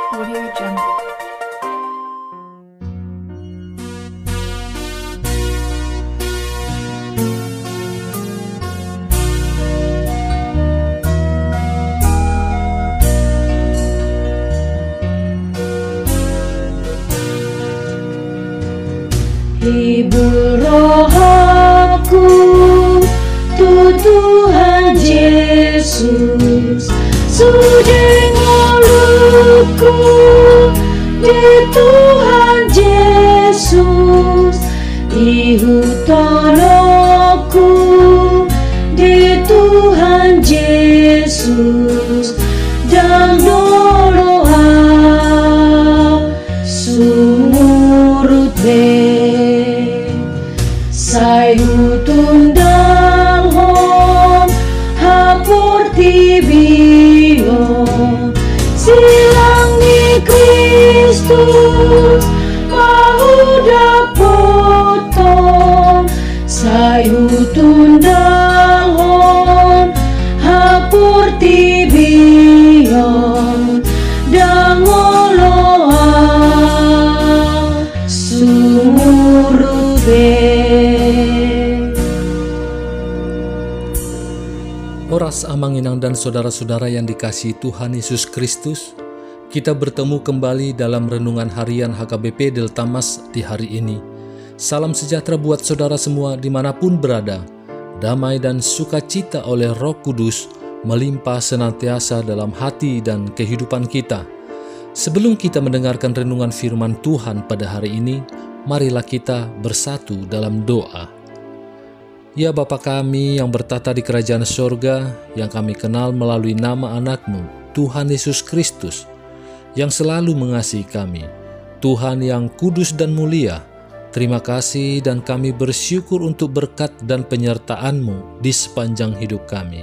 Audio Jungle. Hibur roh aku, Tuhan Yesus, sudah ngoluku di Tuhan Yesus, ihu tolongku di Tuhan Yesus, dan doa sumurut Sayu tundang hom hapur tibio silang ni Kristus mahuda potong sayu tundang hom hapur tibio dangoloa sumurube. Oras Amanginang dan saudara-saudara yang dikasihi Tuhan Yesus Kristus, kita bertemu kembali dalam renungan harian HKBP Deltamas di hari ini. Salam sejahtera buat saudara semua dimanapun berada. Damai dan sukacita oleh Roh Kudus melimpah senantiasa dalam hati dan kehidupan kita. Sebelum kita mendengarkan renungan firman Tuhan pada hari ini, marilah kita bersatu dalam doa. Ya Bapa kami yang bertata di kerajaan sorga, yang kami kenal melalui nama anak-Mu, Tuhan Yesus Kristus, yang selalu mengasihi kami, Tuhan yang kudus dan mulia, terima kasih dan kami bersyukur untuk berkat dan penyertaan-Mu di sepanjang hidup kami.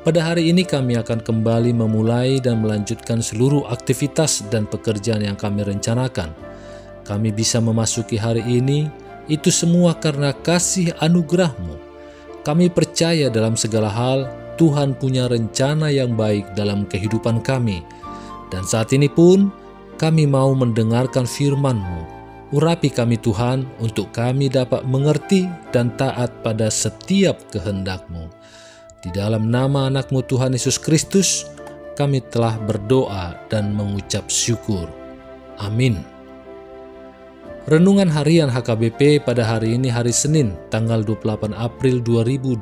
Pada hari ini kami akan kembali memulai dan melanjutkan seluruh aktivitas dan pekerjaan yang kami rencanakan. Kami bisa memasuki hari ini, itu semua karena kasih anugerah-Mu. Kami percaya dalam segala hal, Tuhan punya rencana yang baik dalam kehidupan kami. Dan saat ini pun, kami mau mendengarkan firman-Mu. Urapi kami Tuhan, untuk kami dapat mengerti dan taat pada setiap kehendak-Mu. Di dalam nama anak-Mu Tuhan Yesus Kristus, kami telah berdoa dan mengucap syukur. Amin. Renungan harian HKBP pada hari ini hari Senin tanggal 28 April 2025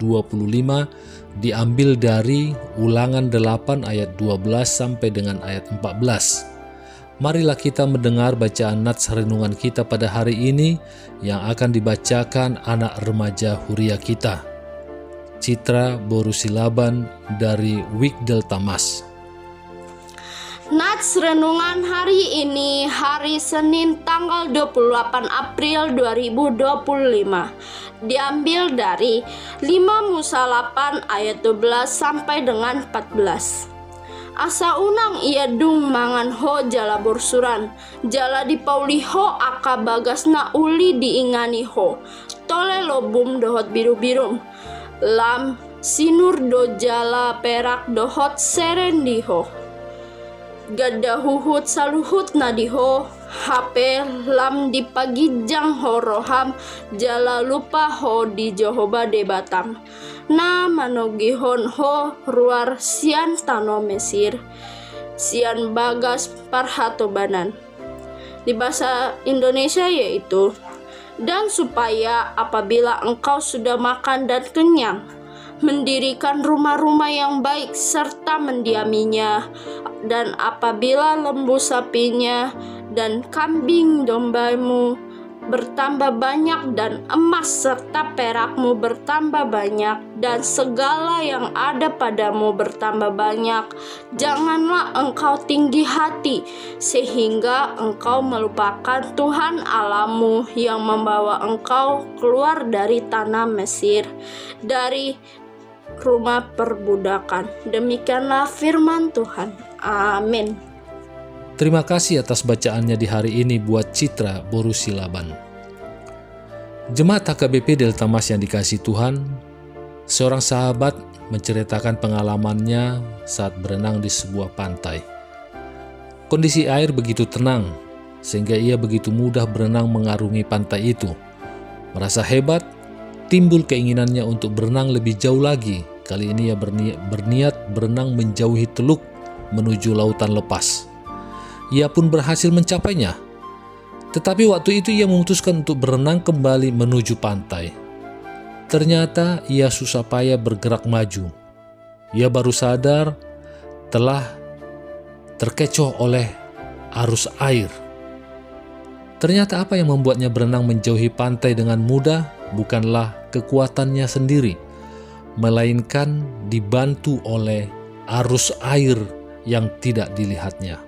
diambil dari Ulangan 8 ayat 12 sampai dengan ayat 14. Marilah kita mendengar bacaan nats renungan kita pada hari ini yang akan dibacakan anak remaja Huria kita, Citra Borusilaban dari Wik Deltamas. Nats renungan hari ini hari Senin tanggal 28 April 2025 diambil dari 5 Musa 8 ayat 12 sampai dengan 14. Asa unang ia dung mangan ho jala borsuran, jala dipauli ho aka bagas na uli diingani ho, tole lobum dohot biru-birum, lam sinur do jala perak dohot seren di ho. Gada huhut saluhut nadiho, hape lam dipagijang ho roham, jala lupa ho di Jehoba debatam. Na manogihon ho ruar sian tano Mesir, sian bagas parhatobanan. Di bahasa Indonesia yaitu, dan supaya apabila engkau sudah makan dan kenyang, mendirikan rumah-rumah yang baik serta mendiaminya, dan apabila lembu sapinya dan kambing dombamu bertambah banyak dan emas serta perakmu bertambah banyak dan segala yang ada padamu bertambah banyak, janganlah engkau tinggi hati sehingga engkau melupakan Tuhan Allahmu yang membawa engkau keluar dari tanah Mesir, dari rumah perbudakan. Demikianlah firman Tuhan. Amin. Terima kasih atas bacaannya di hari ini buat Citra Borusilaban. Jemaat HKBP Deltamas yang dikasihi Tuhan, seorang sahabat menceritakan pengalamannya saat berenang di sebuah pantai. Kondisi air begitu tenang, sehingga ia begitu mudah berenang mengarungi pantai itu. Merasa hebat, timbul keinginannya untuk berenang lebih jauh lagi. Kali ini ia berniat berenang menjauhi teluk menuju lautan lepas. Ia pun berhasil mencapainya. Tetapi waktu itu ia memutuskan untuk berenang kembali menuju pantai. Ternyata ia susah payah bergerak maju. Ia baru sadar telah terkecoh oleh arus air. Ternyata apa yang membuatnya berenang menjauhi pantai dengan mudah bukanlah kekuatannya sendiri, melainkan dibantu oleh arus air yang tidak dilihatnya.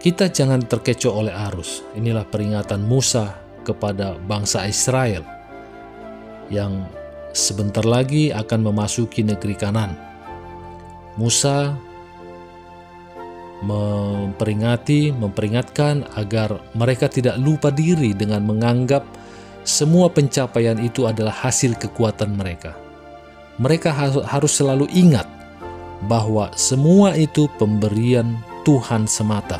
Kita jangan terkecoh oleh arus. Inilah peringatan Musa kepada bangsa Israel yang sebentar lagi akan memasuki negeri Kanaan. Musa memperingatkan agar mereka tidak lupa diri dengan menganggap semua pencapaian itu adalah hasil kekuatan mereka. Mereka harus selalu ingat bahwa semua itu pemberian Tuhan semata.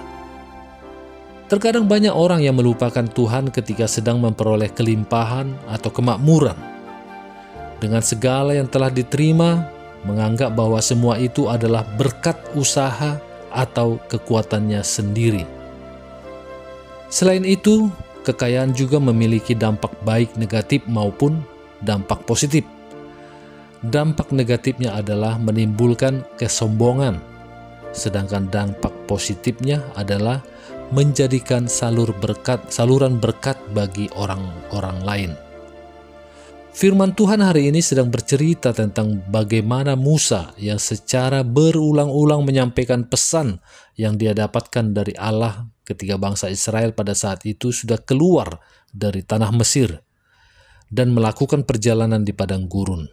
Terkadang banyak orang yang melupakan Tuhan ketika sedang memperoleh kelimpahan atau kemakmuran. Dengan segala yang telah diterima, menganggap bahwa semua itu adalah berkat usaha atau kekuatannya sendiri. Selain itu, kekayaan juga memiliki dampak baik negatif maupun dampak positif. Dampak negatifnya adalah menimbulkan kesombongan, sedangkan dampak positifnya adalah menjadikan saluran berkat bagi orang-orang lain. Firman Tuhan hari ini sedang bercerita tentang bagaimana Musa yang secara berulang-ulang menyampaikan pesan yang dia dapatkan dari Allah ketika bangsa Israel pada saat itu sudah keluar dari tanah Mesir dan melakukan perjalanan di padang gurun.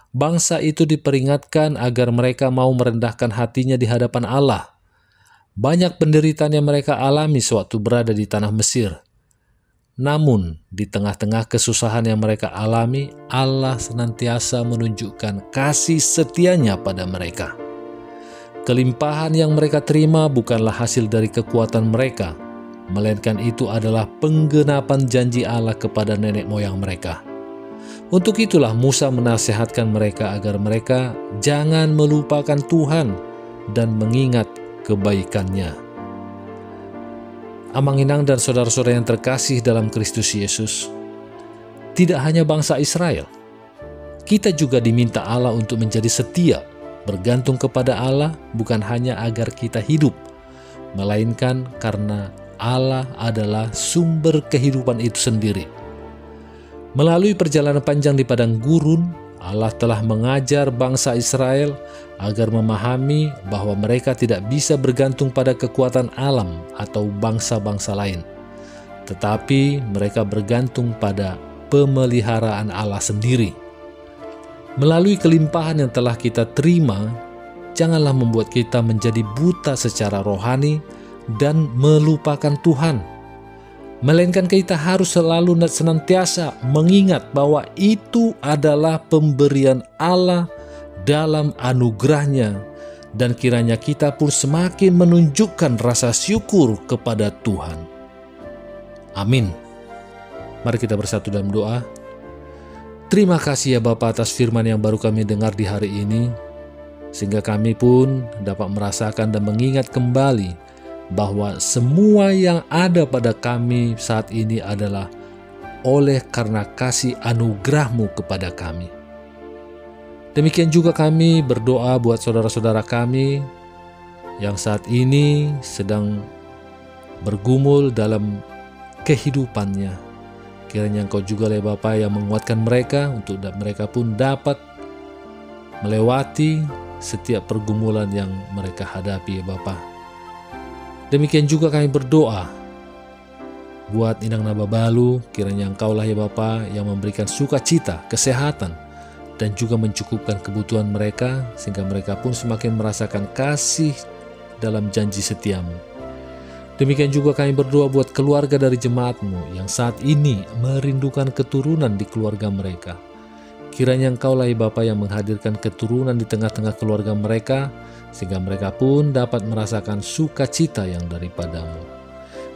Bangsa itu diperingatkan agar mereka mau merendahkan hatinya di hadapan Allah. Banyak penderitaan yang mereka alami sewaktu berada di tanah Mesir. Namun, di tengah-tengah kesusahan yang mereka alami, Allah senantiasa menunjukkan kasih setianya pada mereka. Kelimpahan yang mereka terima bukanlah hasil dari kekuatan mereka, melainkan itu adalah penggenapan janji Allah kepada nenek moyang mereka. Untuk itulah Musa menasihatkan mereka agar mereka jangan melupakan Tuhan dan mengingat kebaikannya. Amang Inang dan saudara-saudara yang terkasih dalam Kristus Yesus, tidak hanya bangsa Israel, kita juga diminta Allah untuk menjadi setia, bergantung kepada Allah bukan hanya agar kita hidup, melainkan karena Allah adalah sumber kehidupan itu sendiri. Melalui perjalanan panjang di padang gurun, Allah telah mengajar bangsa Israel agar memahami bahwa mereka tidak bisa bergantung pada kekuatan alam atau bangsa-bangsa lain, tetapi mereka bergantung pada pemeliharaan Allah sendiri. Melalui kelimpahan yang telah kita terima, janganlah membuat kita menjadi buta secara rohani dan melupakan Tuhan, melainkan kita harus selalu senantiasa mengingat bahwa itu adalah pemberian Allah dalam anugerahnya, dan kiranya kita pun semakin menunjukkan rasa syukur kepada Tuhan. Amin. Mari kita bersatu dalam doa. Terima kasih ya Bapa atas firman yang baru kami dengar di hari ini, sehingga kami pun dapat merasakan dan mengingat kembali bahwa semua yang ada pada kami saat ini adalah oleh karena kasih anugerah-Mu kepada kami. Demikian juga kami berdoa buat saudara-saudara kami yang saat ini sedang bergumul dalam kehidupannya. Kiranya Engkau juga ya Bapa yang menguatkan mereka untuk mereka pun dapat melewati setiap pergumulan yang mereka hadapi ya Bapa. Demikian juga kami berdoa buat Inang Nababalu, kiranya Engkaulah ya Bapa yang memberikan sukacita, kesehatan, dan juga mencukupkan kebutuhan mereka, sehingga mereka pun semakin merasakan kasih dalam janji setia-Mu. Demikian juga kami berdoa buat keluarga dari jemaat-Mu yang saat ini merindukan keturunan di keluarga mereka. Kiranya Engkaulah ya Bapa yang menghadirkan keturunan di tengah-tengah keluarga mereka, sehingga mereka pun dapat merasakan sukacita yang daripadamu.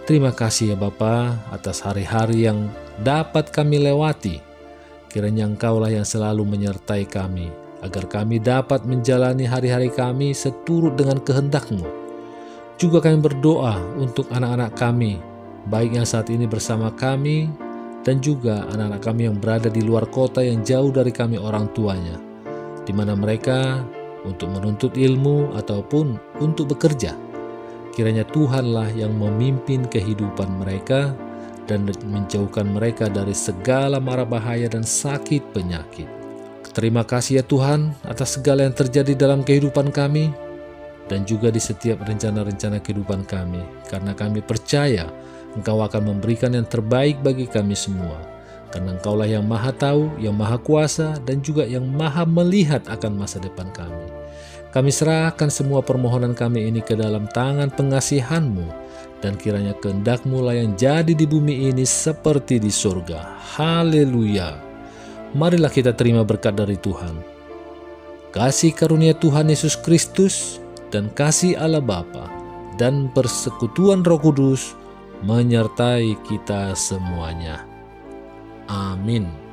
Terima kasih ya Bapa atas hari-hari yang dapat kami lewati. Kiranya Engkaulah yang selalu menyertai kami, agar kami dapat menjalani hari-hari kami seturut dengan kehendak-Mu. Juga kami berdoa untuk anak-anak kami, baik yang saat ini bersama kami, dan juga anak-anak kami yang berada di luar kota yang jauh dari kami orang tuanya, di mana mereka untuk menuntut ilmu ataupun untuk bekerja. Kiranya Tuhanlah yang memimpin kehidupan mereka dan menjauhkan mereka dari segala mara bahaya dan sakit penyakit. Terima kasih ya Tuhan atas segala yang terjadi dalam kehidupan kami dan juga di setiap rencana-rencana kehidupan kami, karena kami percaya Engkau akan memberikan yang terbaik bagi kami semua, karena Engkaulah yang maha tahu, yang maha kuasa, dan juga yang maha melihat akan masa depan kami. Kami serahkan semua permohonan kami ini ke dalam tangan pengasihan-Mu, dan kiranya kehendak-Mu lah yang jadi di bumi ini seperti di surga. Haleluya. Marilah kita terima berkat dari Tuhan. Kasih karunia Tuhan Yesus Kristus dan kasih Allah Bapa dan persekutuan Roh Kudus menyertai kita semuanya. Amin.